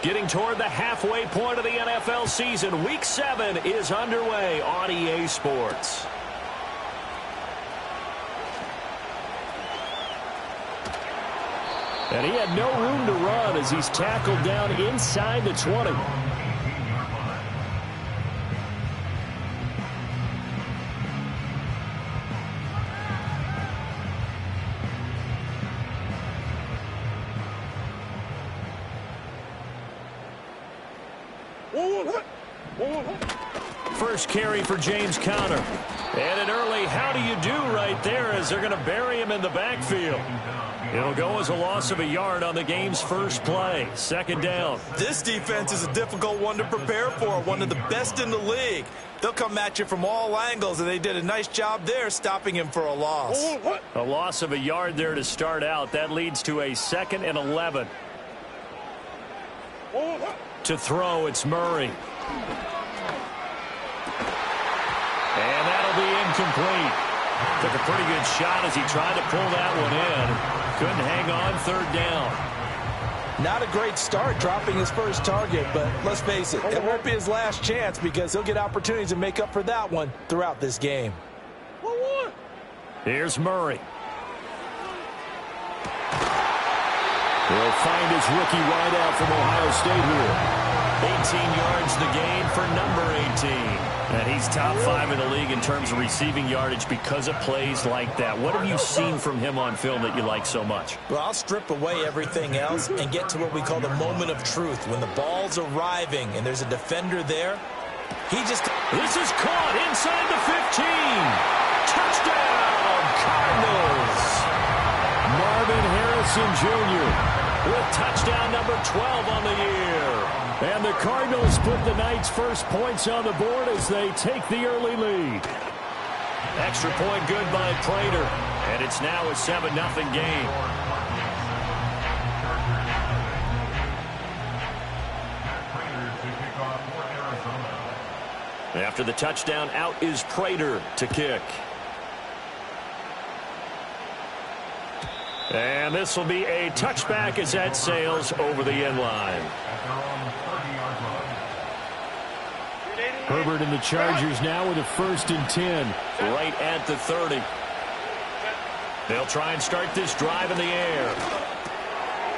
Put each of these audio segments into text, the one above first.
Getting toward the halfway point of the NFL season, Week 7 is underway on EA Sports. And he had no room to run as he's tackled down inside the 20. First carry for James Conner. And an early how do you do right there as they're going to bury him in the backfield. It'll go as a loss of a yard on the game's first play. Second down. This defense is a difficult one to prepare for, one of the best in the league. They'll come at you from all angles, and they did a nice job there stopping him for a loss. A loss of a yard there to start out. That leads to a 2nd and 11. To throw, it's Murray. And that'll be incomplete. Took a pretty good shot as he tried to pull that one in. Couldn't hang on. Third down. Not a great start dropping his first target, but let's face it, it won't be his last chance because he'll get opportunities to make up for that one throughout this game. Here's Murray. He'll find his rookie wideout from Ohio State here. 18 yards the gain for number 18. And he's top 5 in the league in terms of receiving yardage because of plays like that. What have you seen from him on film that you like so much? Well, I'll strip away everything else and get to what we call the moment of truth. When the ball's arriving and there's a defender there, he just... This is caught inside the 15. Touchdown, Cardinals. Marvin Harrison Jr. with touchdown number 12 on the year. And the Cardinals put the night's first points on the board as they take the early lead. Extra point good by Prater. And it's now a 7-0 game. After the touchdown, out is Prater to kick. And this will be a touchback as that sails over the end line. Herbert and the Chargers now with a 1st and 10. Right at the 30. They'll try and start this drive in the air.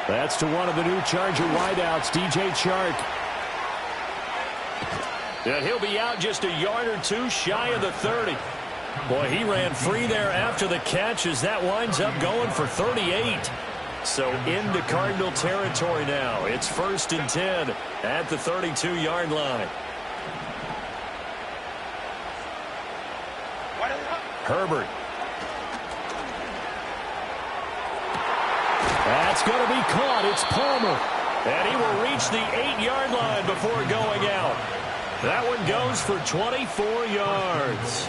That's to one of the new Charger wideouts, DJ Chark. And he'll be out just a yard or two shy of the 30. Boy, he ran free there after the catch as that winds up going for 38. So into Cardinal territory now. It's 1st and 10 at the 32-yard line. Herbert. That's going to be caught. It's Palmer. And he will reach the 8-yard line before going out. That one goes for 24 yards.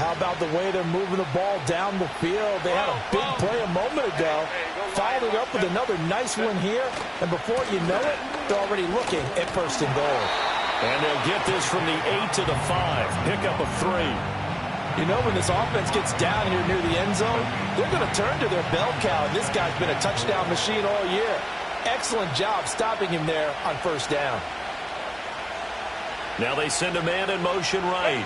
How about the way they're moving the ball down the field? They had a big play a moment ago. Followed it up with another nice one here. And before you know it, they're already looking at 1st and goal. And they'll get this from the 8 to the 5. Pick up a 3. You know, when this offense gets down here near the end zone, they're going to turn to their bell cow. And this guy's been a touchdown machine all year. Excellent job stopping him there on 1st down. Now they send a man in motion right.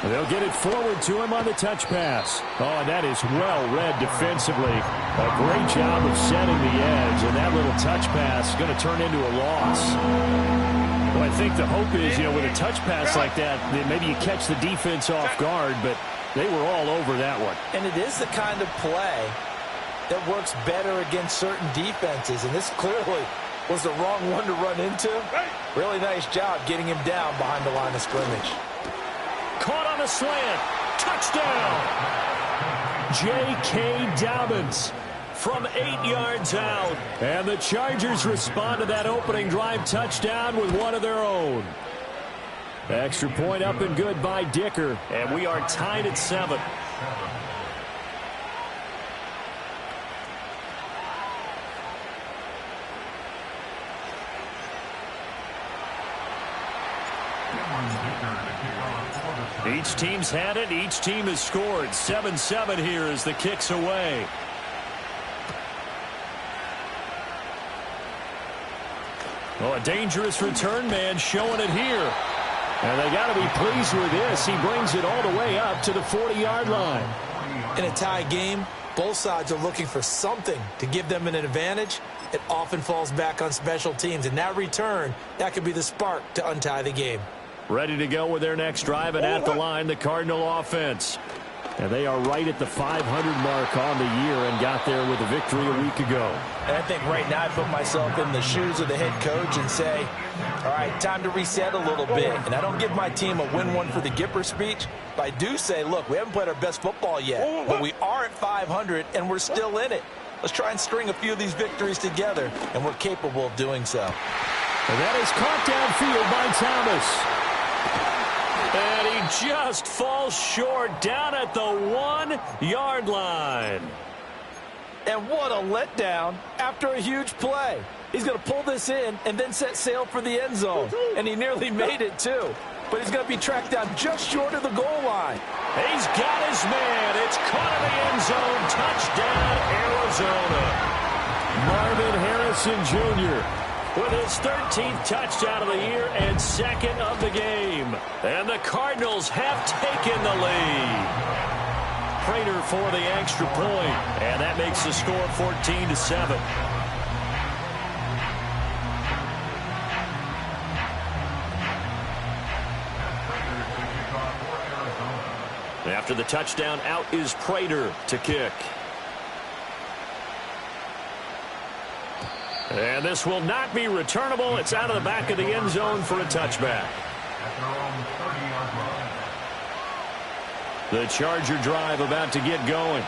They'll get it forward to him on the touch pass. Oh, and that is well read defensively. A great job of setting the edge, and that little touch pass is going to turn into a loss. Well, I think the hope is, with a touch pass like that, maybe you catch the defense off guard, but they were all over that one. And it is the kind of play that works better against certain defenses, and this clearly was the wrong one to run into. Really nice job getting him down behind the line of scrimmage. Caught on a slant. Touchdown. J.K. Dobbins from 8 yards out. And the Chargers respond to that opening drive touchdown with one of their own. Extra point up and good by Dicker. And we are tied at 7. Each team's had it. Each team has scored. 7-7 here as the kick's away. Oh, a dangerous return man showing it here. And they got to be pleased with this. He brings it all the way up to the 40-yard line. In a tie game, both sides are looking for something to give them an advantage. It often falls back on special teams. And that return, that could be the spark to untie the game. Ready to go with their next drive, and at the line, the Cardinal offense. And they are right at the 500 mark on the year and got there with a victory a week ago. And I think right now I put myself in the shoes of the head coach and say, all right, time to reset a little bit. And I don't give my team a win one for the Gipper speech, but I do say, look, we haven't played our best football yet, but we are at 500 and we're still in it. Let's try and string a few of these victories together, and we're capable of doing so. And that is caught downfield by Thomas. And he just falls short down at the 1-yard line. And what a letdown after a huge play. He's going to pull this in and then set sail for the end zone. And he nearly made it, too. But he's going to be tracked down just short of the goal line. He's got his man. It's caught in the end zone. Touchdown, Arizona. Marvin Harrison Jr. with his 13th touchdown of the year and second of the game. And the Cardinals have taken the lead. Prater for the extra point. And that makes the score 14-7. After the touchdown, out is Prater to kick. And this will not be returnable. It's out of the back of the end zone for a touchback. The Charger drive about to get going.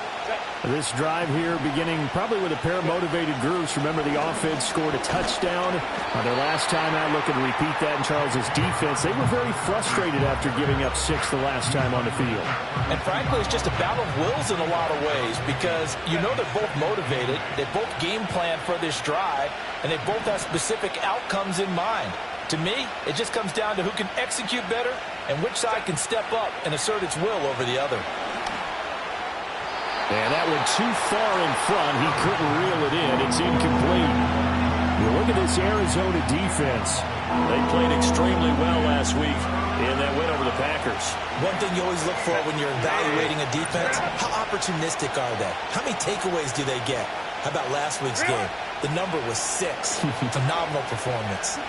This drive here beginning probably with a pair of motivated groups. Remember, the offense scored a touchdown on their last time out. Looking to repeat that in Charles's defense. They were very frustrated after giving up 6 the last time on the field. And frankly, it's just a battle of wills in a lot of ways, because you know they're both motivated. They both game plan for this drive, and they both have specific outcomes in mind. To me, it just comes down to who can execute better and which side can step up and assert its will over the other. And that went too far in front. He couldn't reel it in. It's incomplete. You look at this Arizona defense. They played extremely well last week in that win over the Packers. One thing you always look for when you're evaluating a defense, how opportunistic are they? How many takeaways do they get? How about last week's game? The number was 6. Phenomenal performance.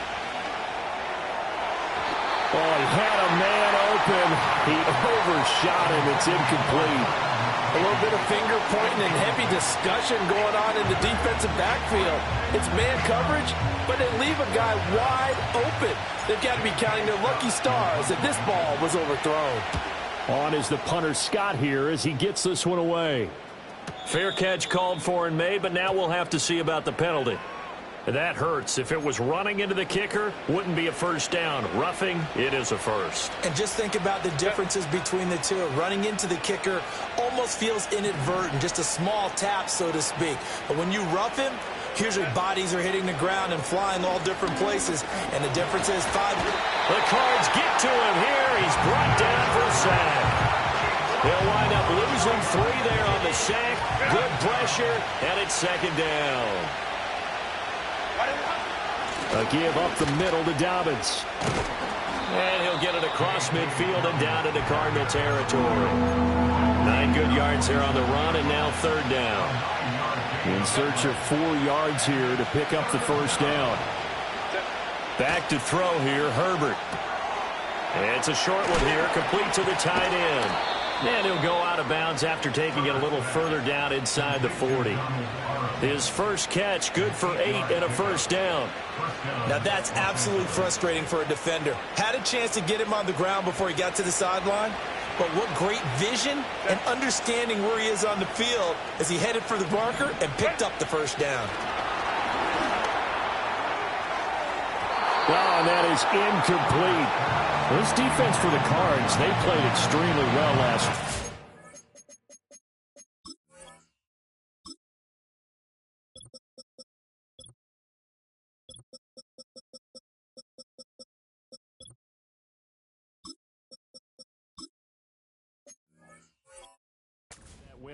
Oh, he had a man open. He overshot him. It's incomplete. A little bit of finger pointing and heavy discussion going on in the defensive backfield. It's man coverage, but they leave a guy wide open. They've got to be counting their lucky stars that this ball was overthrown. On is the punter Scott here as he gets this one away. Fair catch called for and made, but now we'll have to see about the penalty. That hurts. If it was running into the kicker, wouldn't be a first down. Roughing, it is a first. And just think about the differences between the two. Running into the kicker almost feels inadvertent, just a small tap, so to speak. But when you rough him, usually bodies are hitting the ground and flying all different places. And the difference is 5. The Cards get to him here. He's brought down for a sack. He'll wind up losing 3 there on the sack. Good pressure, and it's second down. A give up the middle to Dobbins. And he'll get it across midfield and down into Cardinal territory. 9 good yards here on the run, and now third down. In search of 4 yards here to pick up the first down. Back to throw here, Herbert. It's a short one here, complete to the tight end. And he'll go out of bounds after taking it a little further down inside the 40. His first catch, good for 8 and a first down. Now that's absolutely frustrating for a defender. Had a chance to get him on the ground before he got to the sideline, but what great vision and understanding where he is on the field as he headed for the marker and picked up the first down. Well, and that is incomplete. This defense for the Cards, they played extremely well last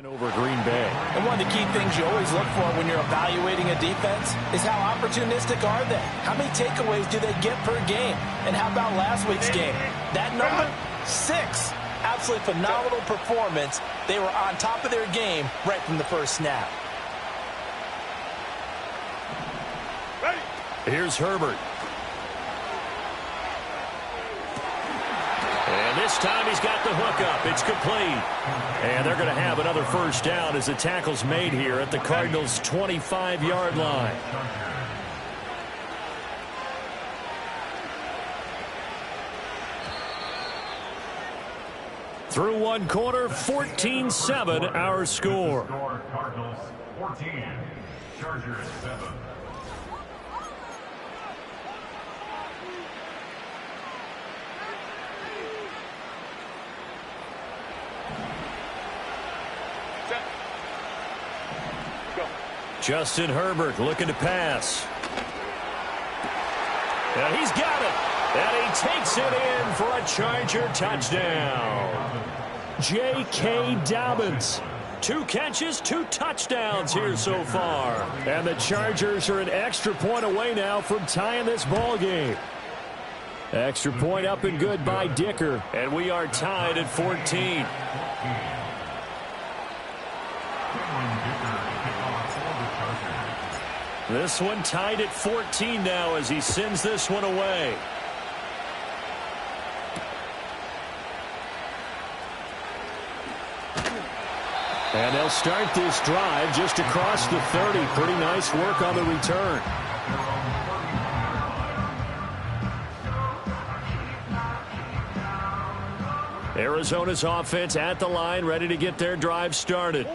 over Green Bay. And one of the key things you always look for when you're evaluating a defense is how opportunistic are they? How many takeaways do they get per game? And how about last week's game? That number, 6. Absolutely phenomenal performance. They were on top of their game right from the first snap. Here's Herbert. And this time he's got the hook up. It's complete. And they're going to have another first down as the tackle's made here at the Cardinals' 25-yard line. Through one quarter, 14-7 our score. Cardinals 14, Chargers 7. Justin Herbert looking to pass. And he's got it. And he takes it in for a Charger touchdown. J.K. Dobbins. 2 catches, 2 touchdowns here so far. And the Chargers are an extra point away now from tying this ball game. Extra point up and good by Dicker. And we are tied at 14. This one tied at 14 now as he sends this one away. And they'll start this drive just across the 30. Pretty nice work on the return. Arizona's offense at the line, ready to get their drive started.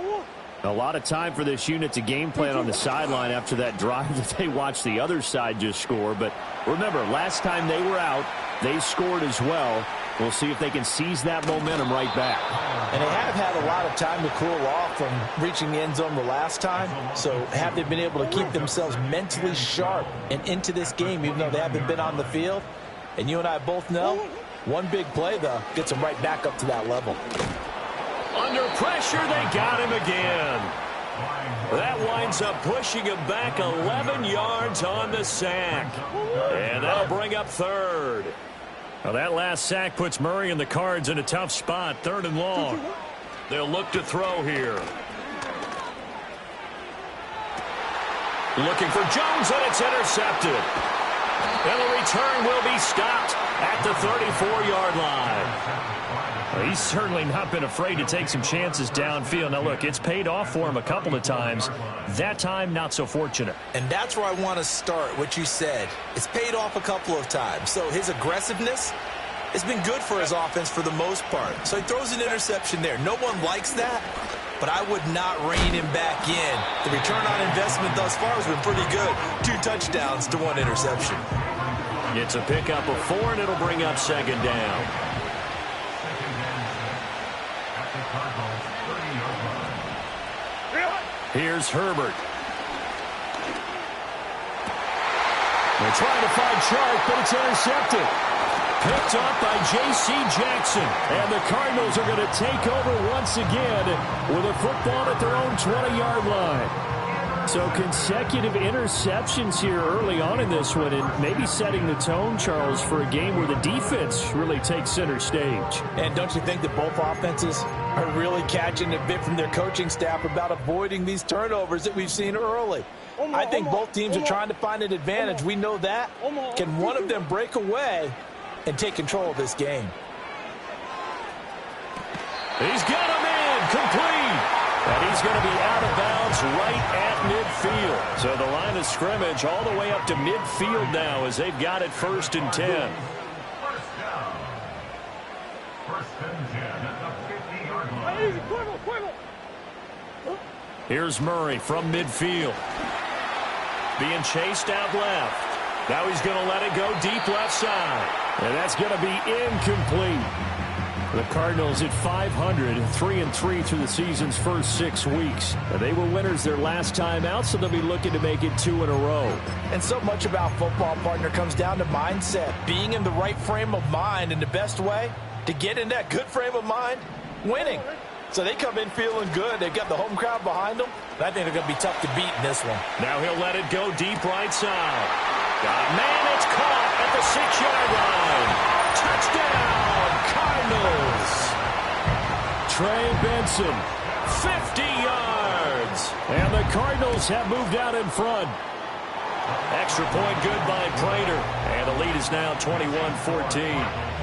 A lot of time for this unit to game plan on the sideline after that drive that they watched the other side just score. But remember, last time they were out, they scored as well. We'll see if they can seize that momentum right back. And they have had a lot of time to cool off from reaching the end zone the last time. So have they been able to keep themselves mentally sharp and into this game, even though they haven't been on the field? And you and I both know, one big play, though, gets them right back up to that level. Under pressure, they got him again. That winds up pushing him back 11 yards on the sack. And that'll bring up third. Now that last sack puts Murray and the Cards in a tough spot, 3rd and long. They'll look to throw here. Looking for Jones, and it's intercepted. And the return will be stopped at the 34-yard line. Well, he's certainly not been afraid to take some chances downfield. Now, look, it's paid off for him a couple of times. That time, not so fortunate. And that's where I want to start, what you said. It's paid off a couple of times. So his aggressiveness has been good for his offense for the most part. So he throws an interception there. No one likes that, but I would not rein him back in. The return on investment thus far has been pretty good. 2 touchdowns to 1 interception. It's a pickup of 4, and it'll bring up 2nd down. Here's Herbert. They're trying to find Chark, but it's intercepted. Picked off by J.C. Jackson. And the Cardinals are going to take over once again with a football at their own 20-yard line. So consecutive interceptions here early on in this one, and maybe setting the tone, Charles, for a game where the defense really takes center stage. And don't you think that both offenses are really catching a bit from their coaching staff about avoiding these turnovers that we've seen early? I think both teams are trying to find an advantage. We know that. Can one of them break away and take control of this game? He's got him in, complete. And he's going to be out of bounds right at midfield. So the line of scrimmage all the way up to midfield now as they've got it 1st and 10. First down. 1st and 10 at the 50-yard line. Here's Murray from midfield. Being chased out left. Now he's going to let it go deep left side. And that's going to be incomplete. The Cardinals at 500, 3-3 through the season's first 6 weeks. They were winners their last time out, so they'll be looking to make it 2 in a row. And so much about football, partner, comes down to mindset. Being in the right frame of mind, and the best way to get in that good frame of mind, winning. So they come in feeling good. They've got the home crowd behind them. And I think they're going to be tough to beat in this one. Now he'll let it go deep right side. Man, it's caught at the 6-yard line. Touchdown, Cardinals. Trey Benson, 50 yards. And the Cardinals have moved out in front. Extra point good by Prater. And the lead is now 21-14.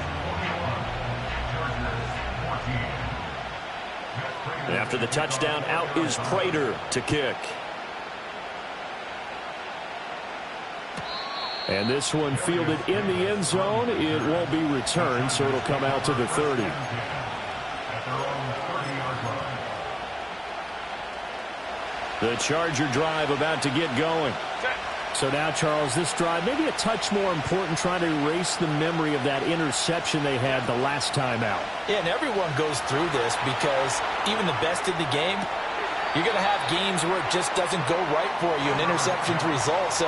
After the touchdown, out is Prater to kick. And this one fielded in the end zone. It won't be returned, so it'll come out to the 30. The Charger drive about to get going. So now, Charles, this drive maybe a touch more important, trying to erase the memory of that interception they had the last time out. Yeah, and everyone goes through this because even the best in the game, you're going to have games where it just doesn't go right for you, and interceptions result. So,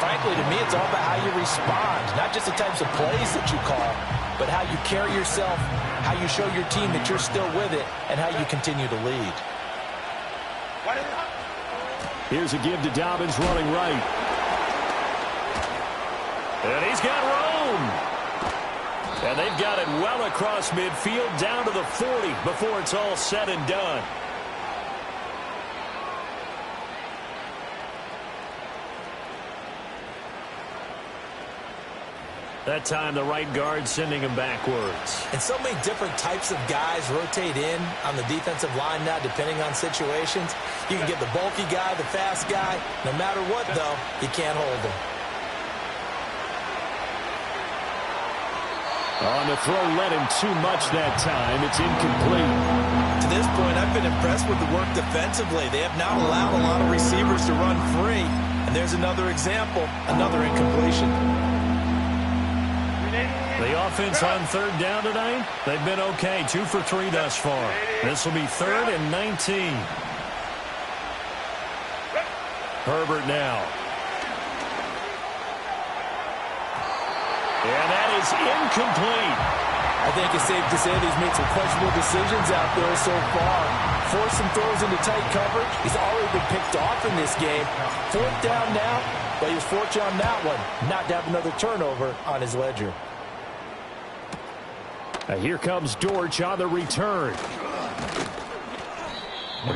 frankly, to me, it's all about how you respond, not just the types of plays that you call, but how you carry yourself, how you show your team that you're still with it, and how you continue to lead. Here's a give to Dobbins running right. And he's got room. And they've got it well across midfield down to the 40 before it's all said and done. That time the right guard sending him backwards. And so many different types of guys rotate in on the defensive line now depending on situations. You can get the bulky guy, the fast guy. No matter what, though, you can't hold him. On the throw, led him too much that time. It's incomplete. To this point, I've been impressed with the work defensively. They have not allowed a lot of receivers to run free. And there's another example, another incompletion. The offense on third down tonight, they've been okay. 2 for 3 thus far. This will be 3rd and 19. Herbert now. And that is incomplete. I think it's safe to say that he's made some questionable decisions out there so far. Forced some throws into tight coverage. He's already been picked off in this game. 4th down now, but he was fortunate on that one not to have another turnover on his ledger. Here comes Dortch on the return.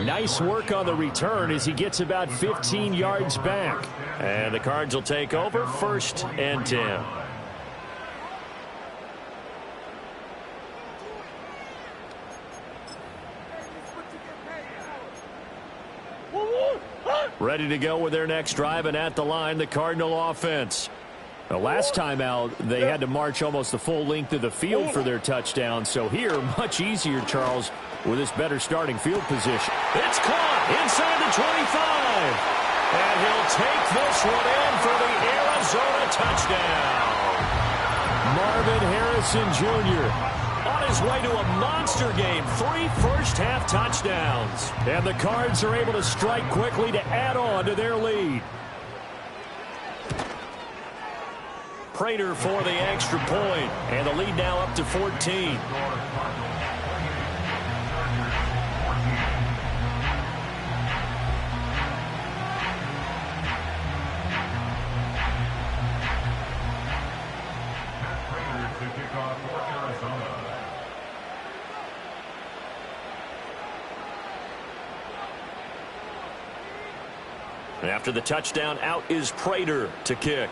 Nice work on the return as he gets about 15 yards back. And the Cards will take over 1st and 10. Ready to go with their next drive, and at the line, the Cardinal offense. The last time out, they had to march almost the full length of the field for their touchdown. So here, much easier, Charles, with this better starting field position. It's caught inside the 25. And he'll take this one in for the Arizona touchdown. Marvin Harrison Jr. on his way to a monster game. 3 first-half touchdowns. And the Cards are able to strike quickly to add on to their lead. Prater for the extra point, and the lead now up to 14. After the touchdown, out is Prater to kick.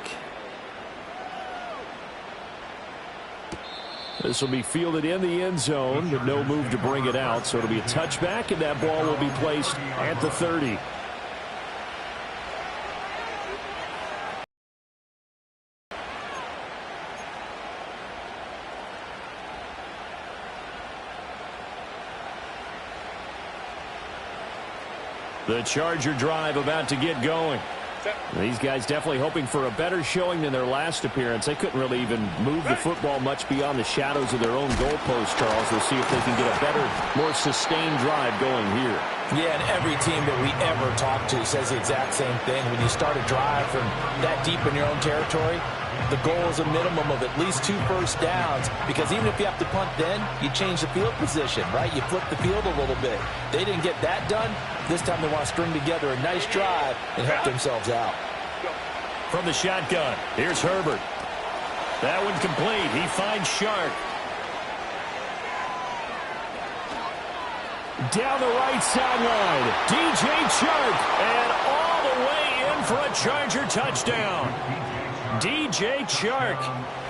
This will be fielded in the end zone, but no move to bring it out. So it'll be a touchback, and that ball will be placed at the 30. The Charger drive about to get going. These guys definitely hoping for a better showing than their last appearance. They couldn't really even move the football much beyond the shadows of their own goalpost, Charles. We'll see if they can get a better, more sustained drive going here. Yeah, and every team that we ever talk to says the exact same thing. When you start a drive from that deep in your own territory, the goal is a minimum of at least 2 first downs, because even if you have to punt then, you change the field position, right? You flip the field a little bit. They didn't get that done. This time they want to string together a nice drive and help themselves out. From the shotgun, here's Herbert. That one complete. He finds Shark. Down the right sideline, DJ Chark, and all the way in for a Charger touchdown. DJ Chark,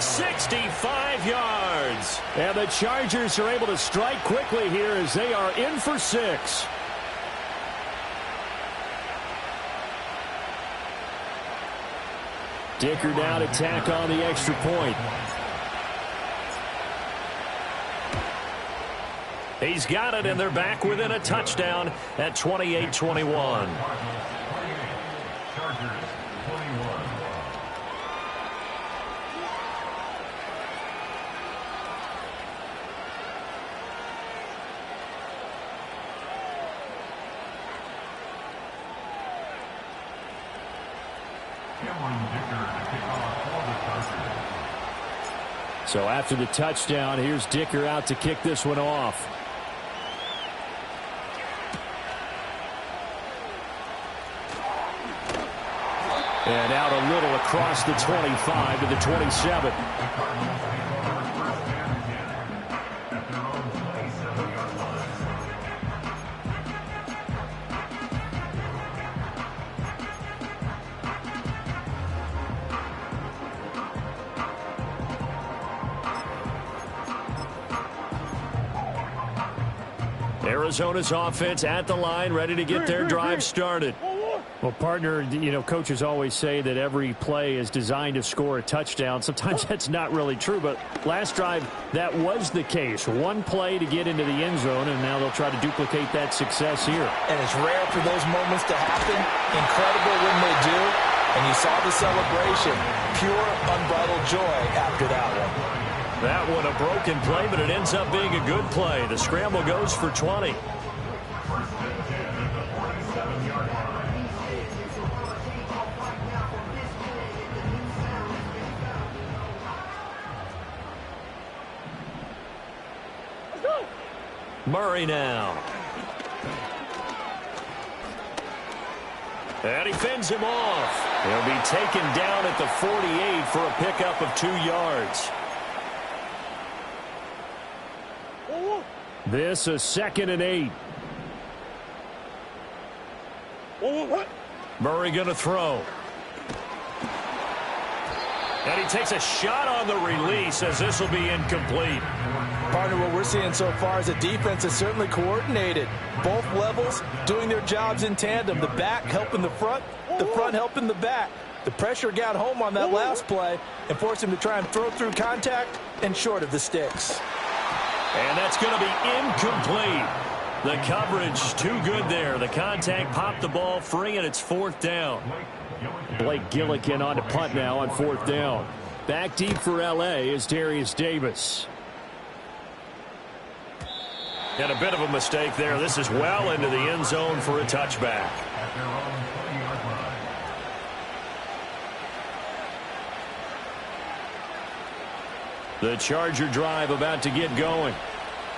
65 yards. And the Chargers are able to strike quickly here as they are in for 6. Dicker now to tack on the extra point. He's got it, and they're back within a touchdown at 28-21. Chargers 21. So after the touchdown, here's Dicker out to kick this one off. And out a little across the 25 to the 27. Arizona's offense at the line, ready to get their drive started. Well, partner, you know, coaches always say that every play is designed to score a touchdown. Sometimes that's not really true, but last drive, that was the case. One play to get into the end zone, and now they'll try to duplicate that success here. And it's rare for those moments to happen. Incredible when they do. And you saw the celebration. Pure, unbridled joy after that one. That one a broken play, but it ends up being a good play. The scramble goes for 20. Murray now. And he fends him off. He'll be taken down at the 48 for a pickup of 2 yards. This a 2nd and 8. Murray going to throw. And he takes a shot on the release as this will be incomplete. Partner, what we're seeing so far is a defense that's certainly coordinated. Both levels doing their jobs in tandem. The back helping the front helping the back. The pressure got home on that last play and forced him to try and throw through contact and short of the sticks. And that's going to be incomplete. The coverage too good there. The contact popped the ball free, and it's 4th down. Blake Gillikin on to punt now on 4th down. Back deep for L.A. is Darius Davis. And a bit of a mistake there. This is well into the end zone for a touchback. The Charger drive about to get going.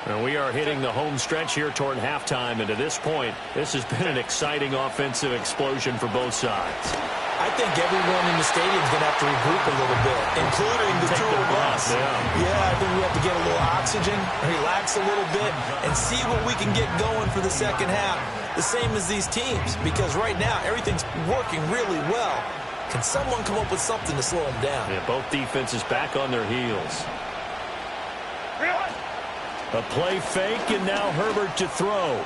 And we are hitting the home stretch here toward halftime. And to this point, this has been an exciting offensive explosion for both sides. I think everyone in the stadium is going to have to regroup a little bit, including the two of us. Yeah, I think we have to get a little oxygen, relax a little bit, and see what we can get going for the second half. The same as these teams, because right now everything's working really well. Can someone come up with something to slow them down? Yeah, both defenses back on their heels. A play fake, and now Herbert to throw.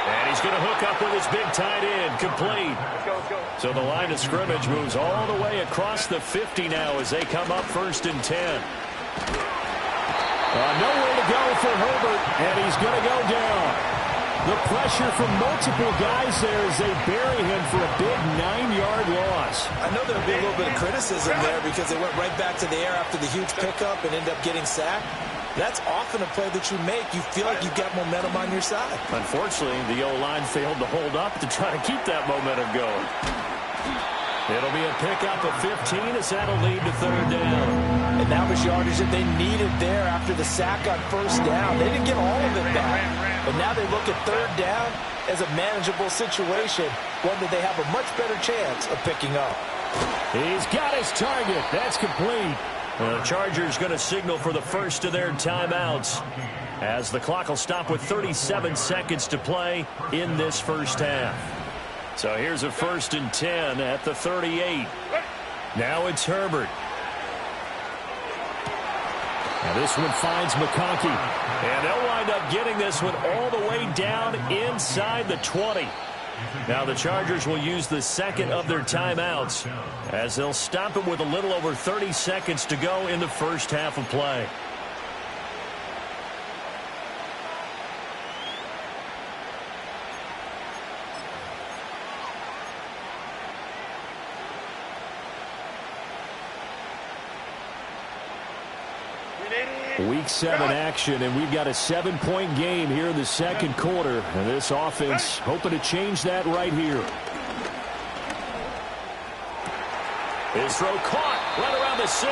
And he's going to hook up with his big tight end, complete. Let's go. So the line of scrimmage moves all the way across the 50 now as they come up 1st and 10. Nowhere to go for Herbert, and he's going to go down. The pressure from multiple guys there as they bury him for a big 9-yard loss. I know there'll be a little bit of criticism there because they went right back to the air after the huge pickup and ended up getting sacked. That's often a play that you make. You feel like you've got momentum on your side. Unfortunately, the O-line failed to hold up to try to keep that momentum going. It'll be a pickup of 15 as that'll lead to third down. And that was yardage that they needed there after the sack on first down. They didn't get all of it back. But now they look at third down as a manageable situation, one that they have a much better chance of picking up. He's got his target. That's complete. The Chargers going to signal for the first of their timeouts as the clock will stop with 37 seconds to play in this first half. So here's a 1st and 10 at the 38. Now it's Herbert. Now this one finds McConkey. And they'll wind up getting this one all the way down inside the 20. Now the Chargers will use the second of their timeouts as they'll stop it with a little over 30 seconds to go in the first half of play. Week 7 action, and we've got a 7-point game here in the second quarter. And this offense hoping to change that right here. His throw caught right around the 6.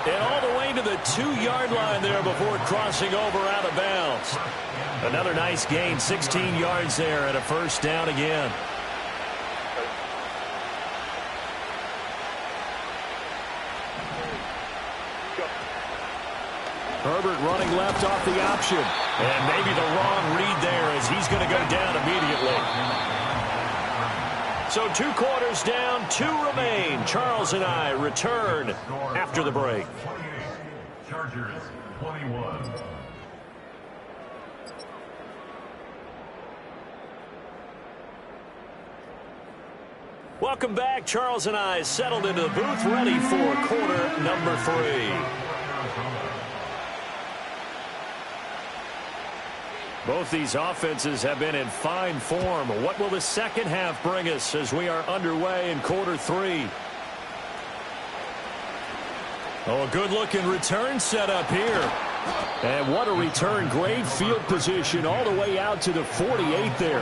And all the way to the 2-yard line there before crossing over out of bounds. Another nice gain, 16 yards there and a first down again. Herbert running left off the option. And maybe the wrong read there as he's going to go down immediately. So 2 quarters down, 2 remain. Charles and I return after the break. 28, Chargers 21. Welcome back. Charles and I settled into the booth ready for quarter number 3. Both these offenses have been in fine form. What will the second half bring us as we are underway in quarter 3? Oh, a good-looking return set up here. And what a return. Great field position all the way out to the 48 there.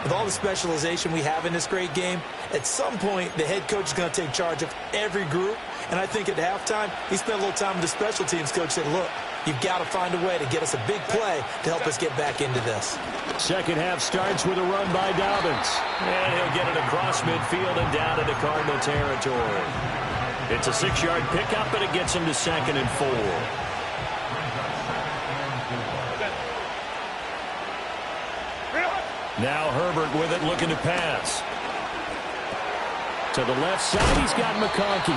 With all the specialization we have in this great game, at some point the head coach is going to take charge of every group. And I think at halftime, he spent a little time with the special teams coach said, look, you've got to find a way to get us a big play to help us get back into this. Second half starts with a run by Dobbins. And he'll get it across midfield and down into Cardinal territory. It's a 6-yard pickup, and it gets him to 2nd and 4. Now Herbert with it, looking to pass. To the left side, he's got McConkey.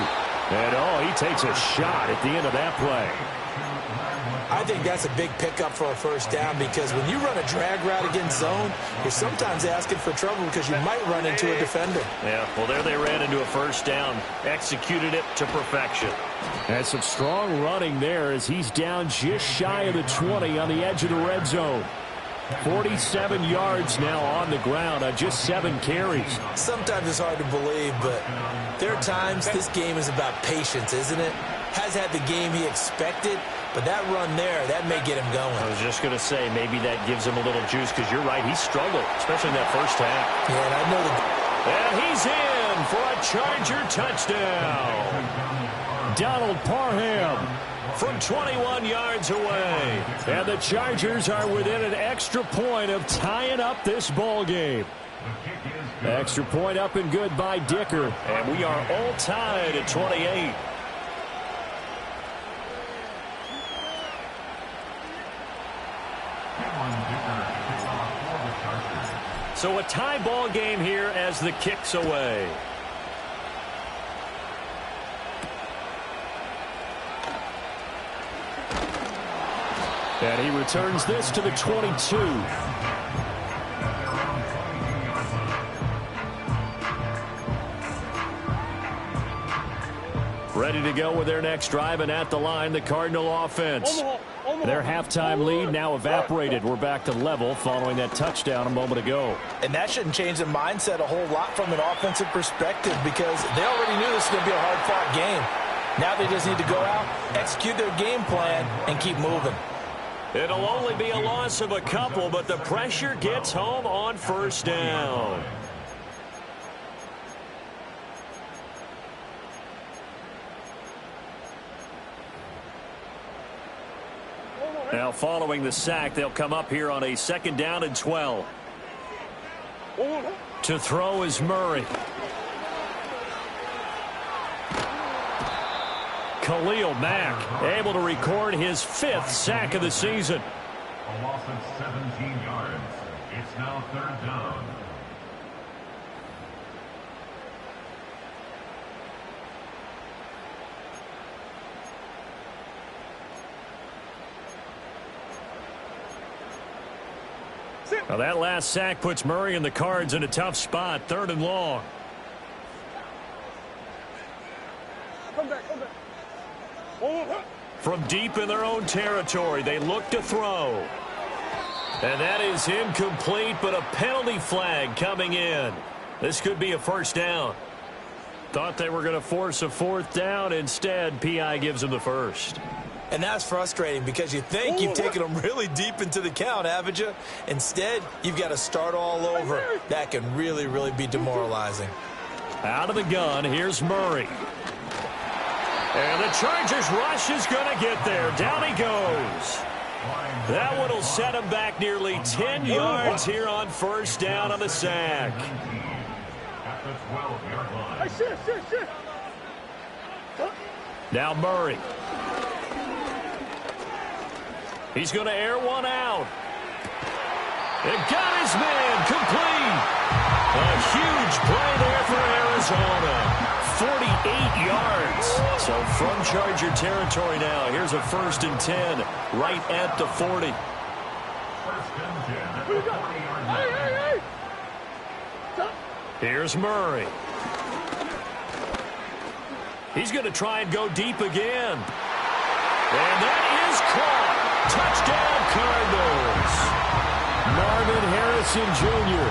And, oh, he takes a shot at the end of that play. I think that's a big pickup for a first down because when you run a drag route against zone, you're sometimes asking for trouble because you might run into a defender. Yeah, well, there they ran into a first down. Executed it to perfection. And some strong running there as he's down just shy of the 20 on the edge of the red zone. 47 yards now on the ground on just 7 carries. Sometimes it's hard to believe, but there are times this game is about patience, isn't it? Has had the game he expected, but that run there, that may get him going. I was just going to say, maybe that gives him a little juice because you're right, he struggled, especially in that first half. Yeah, and I know and he's in for a Charger touchdown. Donald Parham from 21 yards away. And the Chargers are within an extra point of tying up this ball game. Extra point up and good by Dicker. And we are all tied at 28. So a tie ball game here as the kick's away. And he returns this to the 22. Ready to go with their next drive, and at the line, the Cardinal offense. Their halftime lead now evaporated. We're back to level following that touchdown a moment ago. And that shouldn't change the mindset a whole lot from an offensive perspective because they already knew this was going to be a hard-fought game. Now they just need to go out, execute their game plan, and keep moving. It'll only be a loss of a couple, but the pressure gets home on first down. Now following the sack, they'll come up here on a 2nd down and 12. To throw is Murray. Khalil Mack able to record his 5th sack of the season. A loss of 17 yards. It's now 3rd down. Now that last sack puts Murray and the Cards in a tough spot. 3rd and long. From deep in their own territory, they look to throw. And that is incomplete, but a penalty flag coming in. This could be a first down. Thought they were going to force a 4th down. Instead, P.I. gives them the first. And that's frustrating because you think you've taken them really deep into the count, haven't you? Instead, you've got to start all over. That can really, really be demoralizing. Out of the gun, here's Murray. And the Chargers rush is going to get there. Down he goes. That one will set him back nearly 10 yards here on first down on the sack. At the 12-yard line. Now Murray. He's going to air one out. And got his man complete. A huge play there for Arizona. 48 yards. So from Charger territory now, here's a 1st and 10 right at the 40. 1st and 10 at the 40-yard line. Here's Murray. He's going to try and go deep again. And that is caught. Touchdown, Cardinals. Marvin Harrison Jr.,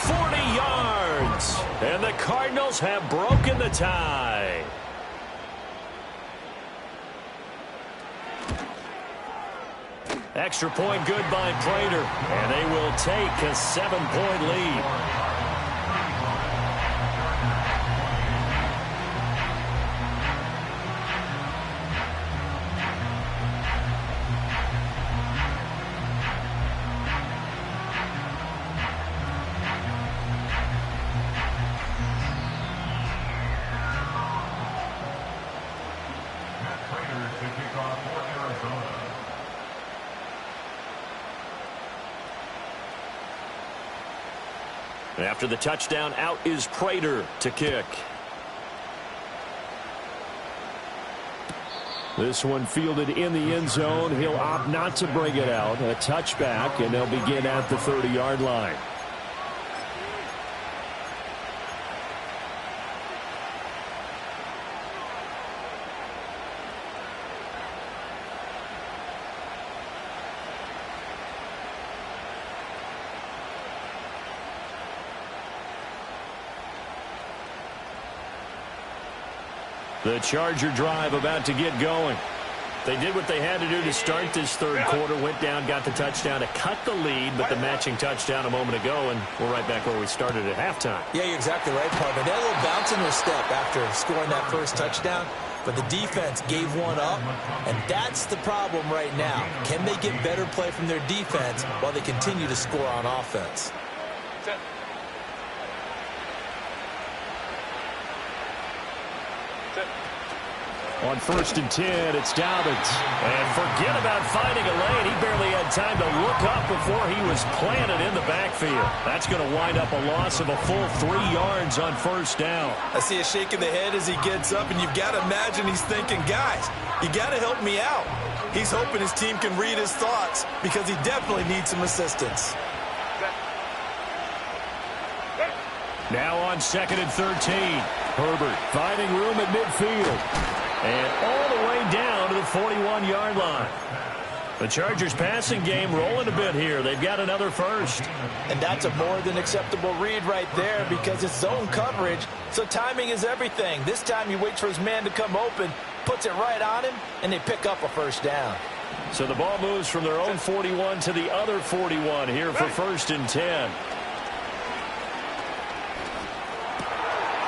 40 yards. And the Cardinals have broken the tie. Extra point good by Prater. And they will take a 7-point lead. After the touchdown, out is Prater to kick. This one fielded in the end zone. He'll opt not to bring it out. A touchback, and they'll begin at the 30-yard line. The Charger drive about to get going. They did what they had to do to start this 3rd quarter. Went down, got the touchdown to cut the lead, but the matching touchdown a moment ago, and we're right back where we started at halftime. Yeah, you're exactly right, partner. They had a little bounce in their step after scoring that first touchdown, but the defense gave one up, and that's the problem right now. Can they get better play from their defense while they continue to score on offense? On 1st and 10, it's Dobbins. And forget about finding a lane. He barely had time to look up before he was planted in the backfield. That's going to wind up a loss of a full 3 yards on first down. I see a shake of the head as he gets up, and you've got to imagine he's thinking, guys, you got to help me out. He's hoping his team can read his thoughts because he definitely needs some assistance. Now on 2nd and 13. Herbert finding room at midfield. And all the way down to the 41-yard line. The Chargers passing game rolling a bit here. They've got another first. And that's a more than acceptable read right there because it's zone coverage, so timing is everything. This time he waits for his man to come open, puts it right on him, and they pick up a first down. So the ball moves from their own 41 to the other 41 here for 1st and 10.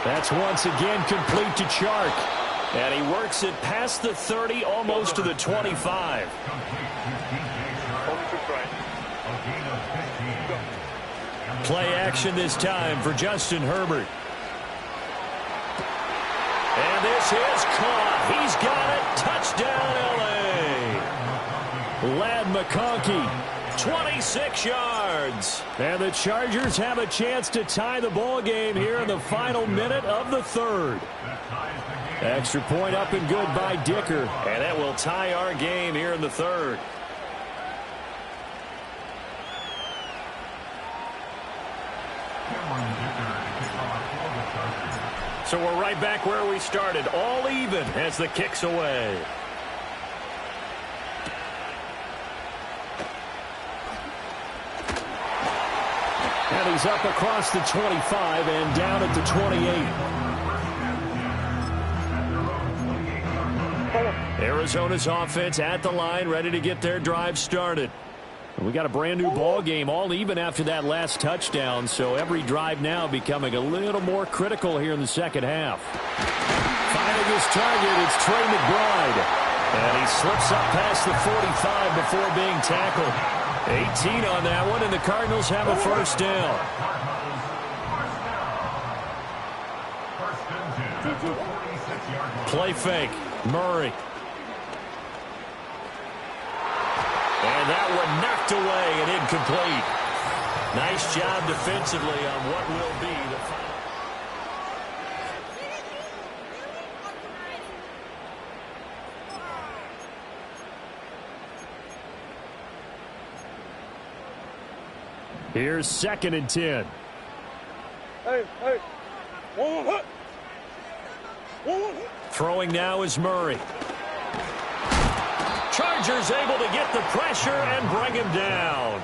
That's once again complete to Chark. And he works it past the 30, almost to the 25. Play action this time for Justin Herbert. And this is caught. He's got it. Touchdown, L.A. Ladd McConkey, 26 yards. And the Chargers have a chance to tie the ball game here in the final minute of the third. Extra point up and good by Dicker. And that will tie our game here in the third. So we're right back where we started, all even as the kick's away. And he's up across the 25 and down at the 28. Arizona's offense at the line, ready to get their drive started. We got a brand new ball game, all even after that last touchdown, so every drive now becoming a little more critical here in the second half. Finding his target, it's Trey McBride. And he slips up past the 45 before being tackled. 18 on that one, and the Cardinals have a first down. Play fake, Murray. And that one knocked away and incomplete. Nice job defensively on what will be the final. Here's 2nd and 10. Throwing now is Murray. Chargers able to get the pressure and bring him down.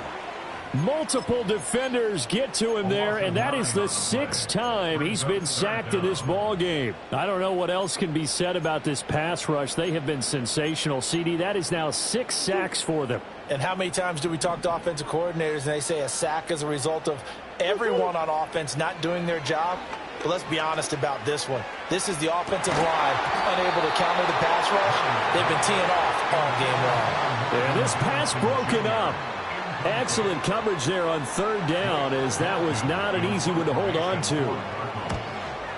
Multiple defenders get to him there, and that is the 6th time he's been sacked in this ball game. I don't know what else can be said about this pass rush. They have been sensational, CD. That is now 6 sacks for them. And how many times do we talk to offensive coordinators and they say a sack is a result of everyone on offense not doing their job? But let's be honest about this one. This is the offensive line unable to counter the pass rush. They've been teeing off all game long. And this pass broken up. Excellent coverage there on 3rd down, as that was not an easy one to hold on to.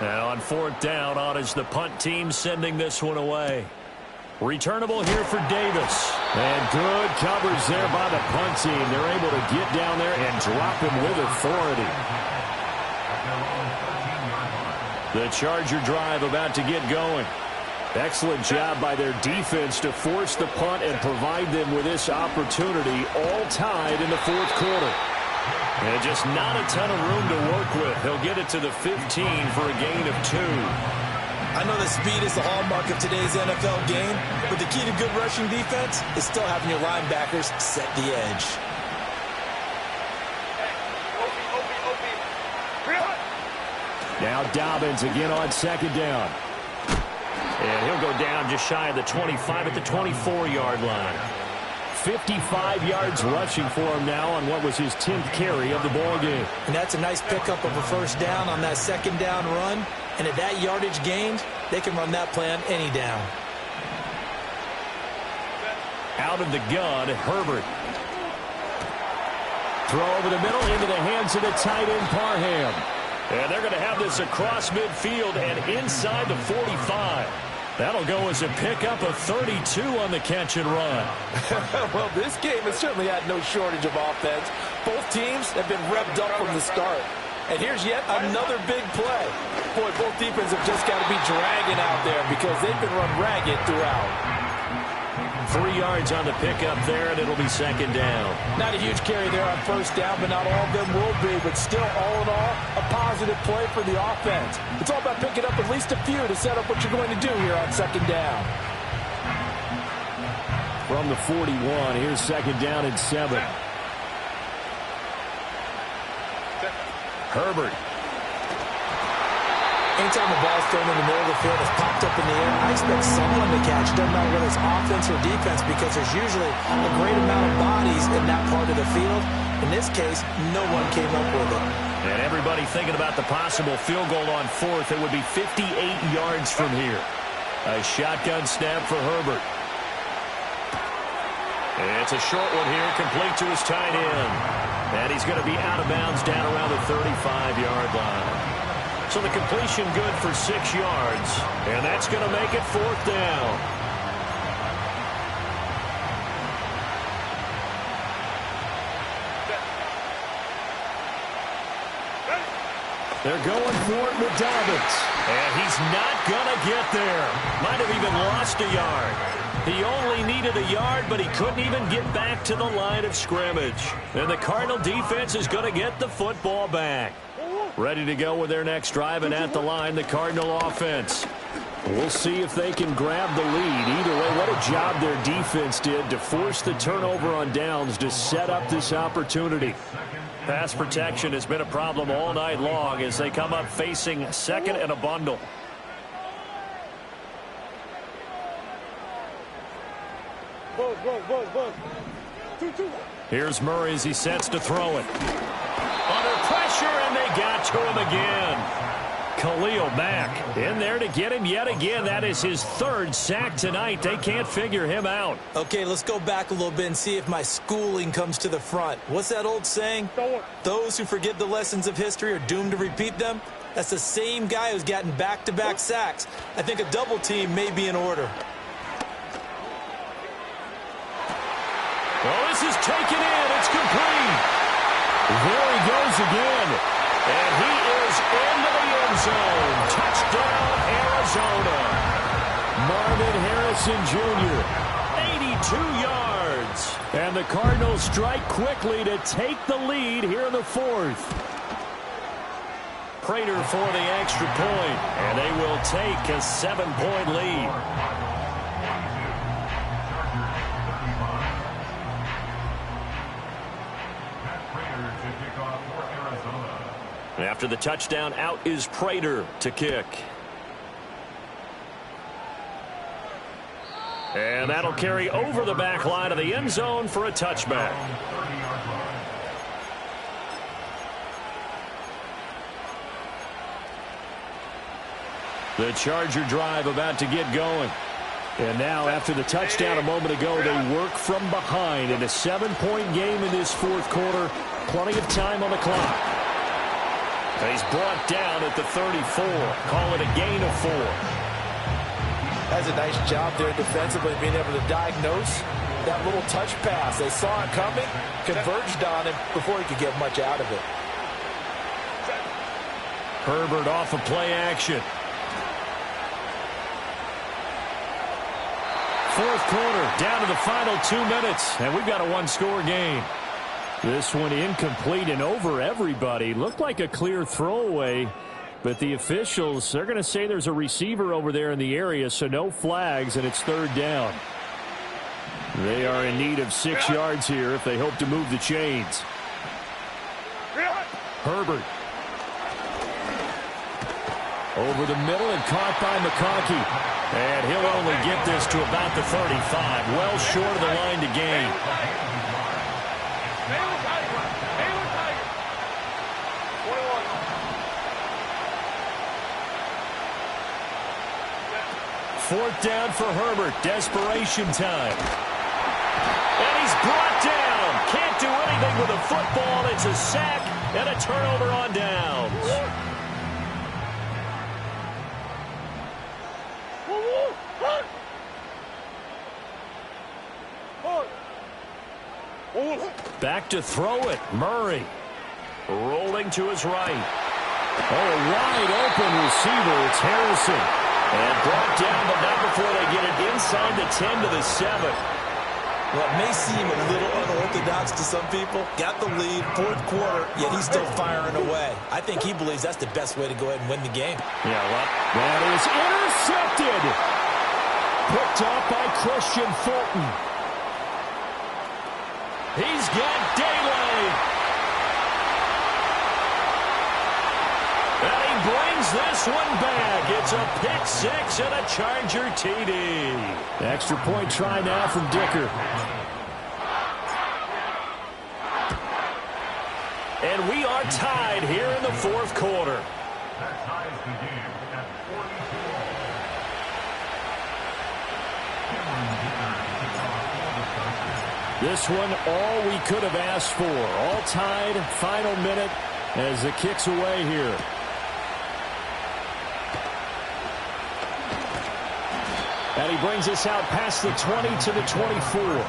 And on 4th down, on is the punt team sending this one away. Returnable here for Davis. And good coverage there by the punt team. They're able to get down there and drop him with authority. The Charger drive about to get going. Excellent job by their defense to force the punt and provide them with this opportunity, all tied in the 4th quarter. And just not a ton of room to work with. He'll get it to the 15 for a gain of 2. I know that speed is the hallmark of today's NFL game, but the key to good rushing defense is still having your linebackers set the edge. Now Dobbins again on 2nd down. And he'll go down just shy of the 25 at the 24-yard line. 55 yards rushing for him now on what was his 10th carry of the ball game. And that's a nice pickup of a first down on that 2nd down run. And at that yardage gained, they can run that play on any down. Out of the gun, Herbert. Throw over the middle into the hands of the tight end, Parham. And they're going to have this across midfield and inside the 45. That'll go as a pickup of 32 on the catch and run. Well, this game has certainly had no shortage of offense. Both teams have been revved up from the start. And here's yet another big play. Boy, both defenses have just got to be dragging out there because they've been run ragged throughout. 3 yards on the pickup there, and it'll be second down. Not a huge carry there on first down, but not all of them will be. But still, all in all, a positive play for the offense. It's all about picking up at least a few to set up what you're going to do here on second down. From the 41, here's second down and 7. Herbert. Anytime the ball's thrown in the middle of the field, it's popped up in the air, I expect someone to catch. Doesn't matter whether it's offense or defense, because there's usually a great amount of bodies in that part of the field. In this case, no one came up with it. And everybody thinking about the possible field goal on fourth. It would be 58 yards from here. A shotgun snap for Herbert. It's a short one here, complete to his tight end. And he's going to be out of bounds down around the 35-yard line. So the completion good for 6 yards. And that's going to make it fourth down. They're going for it with Dobbins. And he's not going to get there. Might have even lost a yard. He only needed a yard, but he couldn't even get back to the line of scrimmage. And the Cardinal defense is going to get the football back. Ready to go with their next drive, and at the line, the Cardinal offense. We'll see if they can grab the lead. Either way, what a job their defense did to force the turnover on downs to set up this opportunity. Pass protection has been a problem all night long as they come up facing second and a bundle. Here's Murray as he sets to throw it. Under pressure, and they got to him again. Khalil Mack in there to get him yet again. That is his third sack tonight. They can't figure him out. Okay, let's go back a little bit and see if my schooling comes to the front. What's that old saying? Those who forget the lessons of history are doomed to repeat them. That's the same guy who's gotten back-to-back sacks. I think a double team may be in order. Well, this is taken in. It's complete. There he goes again. And he is into the end zone. Touchdown, Arizona. Marvin Harrison Jr., 82 yards. And the Cardinals strike quickly to take the lead here in the fourth. Prater for the extra point, and they will take a 7-point lead. After the touchdown, out is Prater to kick. And that'll carry over the back line of the end zone for a touchback. The Charger drive about to get going. And now, after the touchdown a moment ago, they work from behind in a 7-point game in this fourth quarter. Plenty of time on the clock. He's brought down at the 34. Call it a gain of 4. That's a nice job there defensively, being able to diagnose that little touch pass. They saw it coming, converged on him before he could get much out of it. Herbert off of play action. Fourth quarter, down to the final 2 minutes, and we've got a one-score game. This one incomplete and over everybody. Looked like a clear throwaway, but the officials, they're going to say there's a receiver over there in the area, so no flags, and it's third down. They are in need of 6 yards here if they hope to move the chains. Herbert. Over the middle and caught by McConkey. And he'll only get this to about the 35. Well short of the line to gain. Fourth down for Herbert. Desperation time. And he's brought down. Can't do anything with a football. It's a sack and a turnover on downs. Back to throw it. Murray. Rolling to his right. Oh, a wide open receiver. It's Harrison. And brought down, but not before they get it inside the 10 to the 7. Well, it may seem a little unorthodox to some people. Got the lead, fourth quarter, yet he's still firing away. I think he believes that's the best way to go ahead and win the game. Yeah, well, that is intercepted. Picked up by Christian Fulton. He's got daylight. And he brings this one back. It's a pick six and a Charger TD. Extra point try now from Dicker. And we are tied here in the fourth quarter. That ties the game at 42. This one, all we could have asked for. All tied, final minute as the kick's away here. And he brings us out past the 20 to the 24.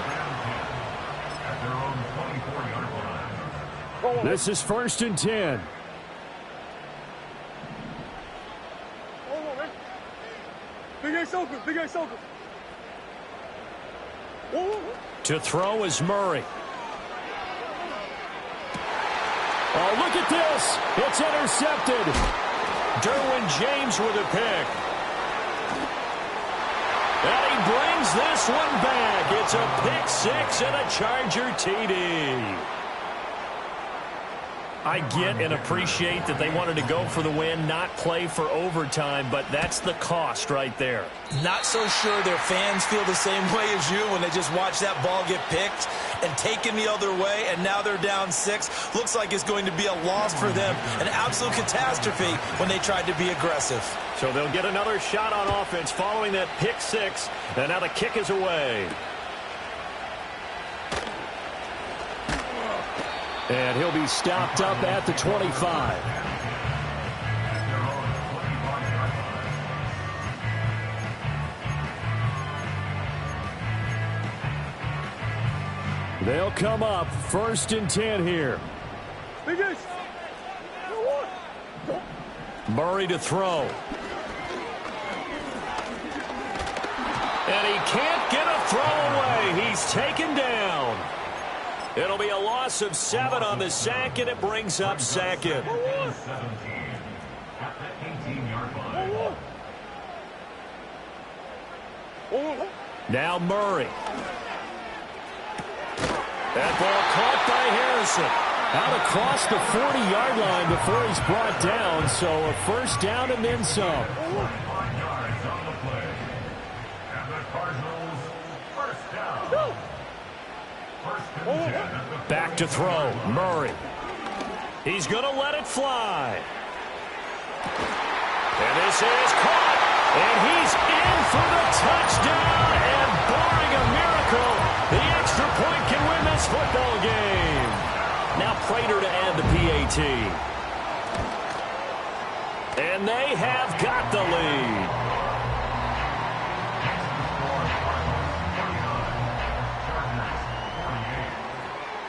This is 1st and 10. To throw is Murray. Oh, look at this. It's intercepted. Derwin James with a pick. And he brings this one back. It's a pick six and a Charger TD. I get and appreciate that they wanted to go for the win, not play for overtime, but that's the cost right there. Not so sure their fans feel the same way as you when they just watch that ball get picked and taken the other way, and now they're down 6. Looks like it's going to be a loss for them, an absolute catastrophe when they tried to be aggressive. So they'll get another shot on offense following that pick six, and now the kick is away. And he'll be stopped up at the 25. They'll come up 1st and 10 here. Murray to throw. And he can't get a throw away. He's taken down. It'll be a loss of 7 on the sack, and it brings up 2nd. 17 at the 18-yard line. Now Murray. That ball caught by Harrison. Out across the 40-yard line before he's brought down, so a first down and then some. 5 yards on the play. And the Cardinals first down. Back to throw, Murray. He's going to let it fly. And this is caught. And he's in for the touchdown. And barring a miracle, the extra point can win this football game. Now Prater to add the PAT. And they have got the lead.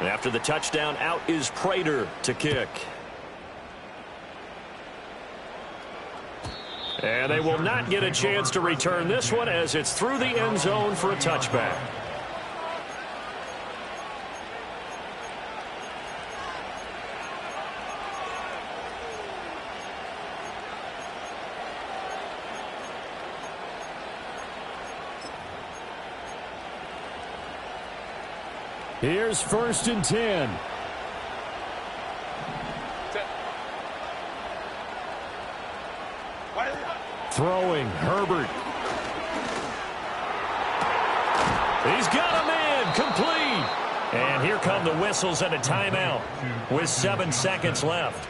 And after the touchdown, out is Prater to kick. And they will not get a chance to return this one as it's through the end zone for a touchback. Here's 1st and 10. Throwing, Herbert. He's got a man, complete. And here come the whistles and a timeout with 7 seconds left.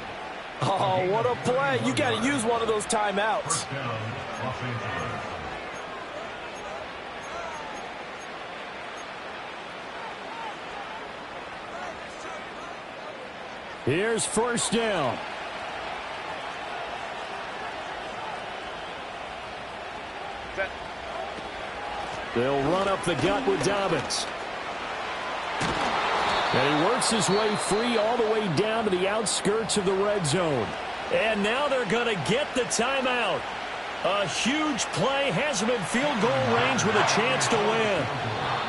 Oh, what a play. You got to use one of those timeouts. Here's 1st down. They'll run up the gut with Dobbins. And he works his way free all the way down to the outskirts of the red zone. And now they're going to get the timeout. A huge play has him in field goal range with a chance to win.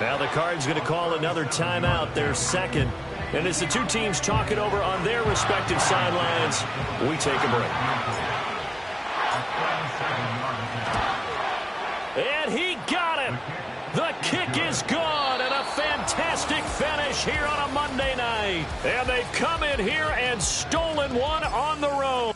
Now the Cards going to call another timeout, their second. And as the two teams talk it over on their respective sidelines, we take a break. And he got it. The kick is gone, and a fantastic finish here on a Monday night. And they've come in here and stolen one on the road.